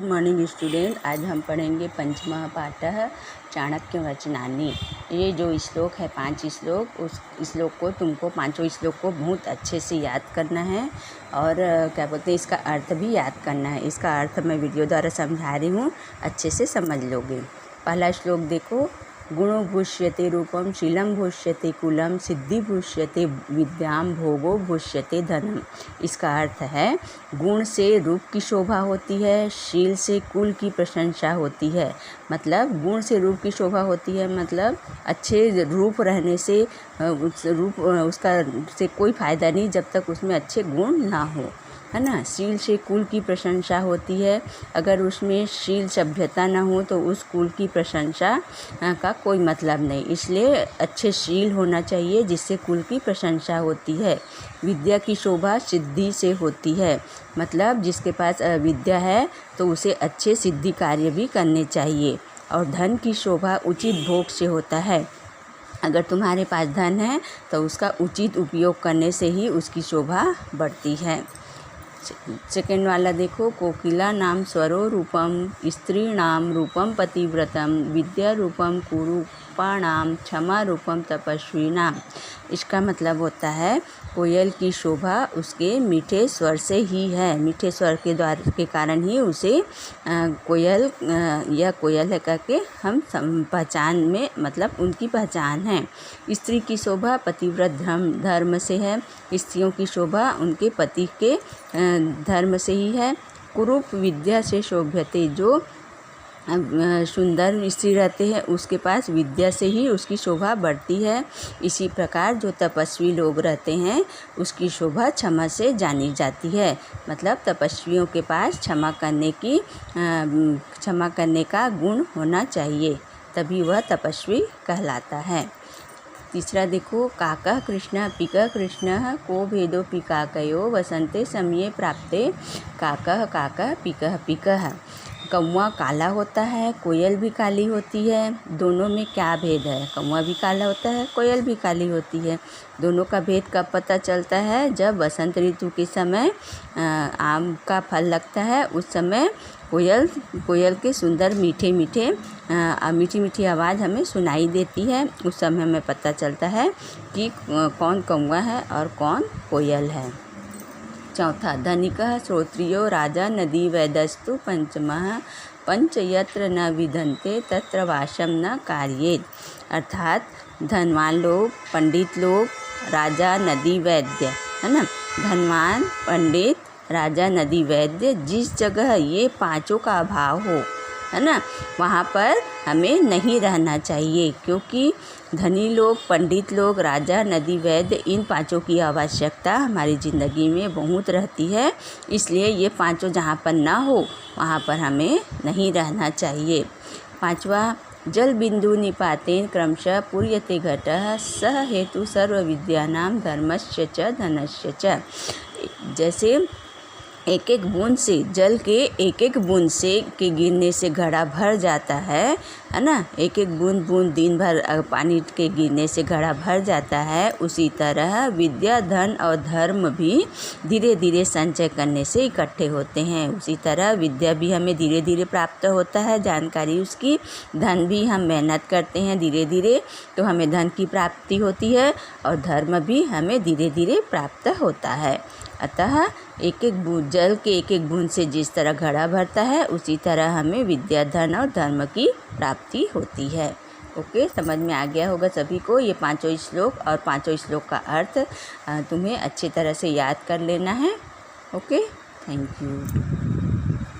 Morning student. आज हम पढ़ेंगे पंचमः पाठः चाणक्य वचनानि। ये जो श्लोक है 5 श्लोक, उस श्लोक को तुमको पांचों श्लोक को बहुत अच्छे से याद करना है और क्या बोलते हैं इसका अर्थ भी याद करना है। इसका अर्थ मैं वीडियो द्वारा समझा रही हूँ, अच्छे से समझ लोगे। पहला श्लोक देखो, गुणो भूष्यते रूपम, शीलम भूष्यते कुलम, सिद्धि भूष्यते विद्याम, भोगो भूष्यते धनम। इसका अर्थ है गुण से रूप की शोभा होती है, शील से कुल की प्रशंसा होती है। मतलब गुण से रूप की शोभा होती है, मतलब अच्छे रूप रहने से उसका से कोई फ़ायदा नहीं जब तक उसमें अच्छे गुण ना हो, है ना। शील से कुल की प्रशंसा होती है, अगर उसमें शील सभ्यता ना हो तो उस कुल की प्रशंसा का कोई मतलब नहीं। इसलिए अच्छे शील होना चाहिए जिससे कुल की प्रशंसा होती है। विद्या की शोभा सिद्धि से होती है, मतलब जिसके पास विद्या है तो उसे अच्छे सिद्धि कार्य भी करने चाहिए। और धन की शोभा उचित भोग से होता है। अगर तुम्हारे पास धन है तो उसका उचित उपयोग करने से ही उसकी शोभा बढ़ती है। सेकेंड वाला देखो, कोकिला नाम स्वरो रूपम, स्त्री नाम रूपम पतिव्रतम, विद्या रूपम कुरूपाणाम, क्षमा रूपम तपस्वी नाम। इसका मतलब होता है कोयल की शोभा उसके मीठे स्वर से ही है। मीठे स्वर के कारण ही उसे कोयल या कोयल है करके हम पहचान में, मतलब उनकी पहचान है। स्त्री की शोभा पतिव्रत धर्म से है। स्त्रियों की शोभा उनके पति के धर्म से ही है। कुरूप विद्या से शोभ्यते, जो सुंदर स्त्री रहते हैं उसके पास विद्या से ही उसकी शोभा बढ़ती है। इसी प्रकार जो तपस्वी लोग रहते हैं उसकी शोभा क्षमा से जानी जाती है। मतलब तपस्वियों के पास क्षमा करने का गुण होना चाहिए, तभी वह तपस्वी कहलाता है। तीसरा देखो, काकः कृष्ण पिकः कृष्ण, को भेदो पिकाकयो, वसंते समये प्राप्ते, काकः काकः पिकः पिकः। कौवा काला होता है, कोयल भी काली होती है। दोनों में क्या भेद है? कौवा भी काला होता है, कोयल भी काली होती है। दोनों का भेद कब पता चलता है? जब वसंत ऋतु के समय आम का फल लगता है, उस समय कोयल के सुंदर मीठी मीठी आवाज़ हमें सुनाई देती है। उस समय हमें पता चलता है कि कौन कौवा है और कौन कोयल है। चौथा, धनिकः श्रोत्रियो राजा नदी वैदस्तु, पंचमः पंच यत्र न विधन्ते तत्र वासम न कार्येत। अर्थात धनवान लोग, पंडित लोग, राजा नदी वैद्य, है ना। धनवान, पंडित, राजा, नदी, वैद्य, जिस जगह ये पांचों का अभाव हो, है ना, वहाँ पर हमें नहीं रहना चाहिए। क्योंकि धनी लोग, पंडित लोग, राजा, नदी, वैद्य, इन पांचों की आवश्यकता हमारी ज़िंदगी में बहुत रहती है। इसलिए ये पांचों जहाँ पर ना हो वहाँ पर हमें नहीं रहना चाहिए। पांचवा, जल बिंदु निपातेन क्रमशः पूर्यते घटः, सह हेतु सर्व विद्यानां धर्मस्य च धनस्य च। जैसे एक एक बूंद से, जल के एक एक बूंद से के गिरने से घड़ा भर जाता है ना। एक एक बूंद दिन भर पानी के गिरने से घड़ा भर जाता है। उसी तरह विद्या, धन और धर्म भी धीरे धीरे संचय करने से इकट्ठे होते हैं। उसी तरह विद्या भी हमें धीरे धीरे प्राप्त होता है, जानकारी उसकी। धन भी हम मेहनत करते हैं धीरे धीरे तो हमें धन की प्राप्ति होती है, और धर्म भी हमें धीरे धीरे प्राप्त होता है। अतः एक एक बूंद, जल के एक एक बूंद से जिस तरह घड़ा भरता है, उसी तरह हमें विद्या, धन और धर्म की प्राप्ति होती है। ओके, समझ में आ गया होगा सभी को। ये पांचों श्लोक और पांचों श्लोक का अर्थ तुम्हें अच्छी तरह से याद कर लेना है। Okay, thank you.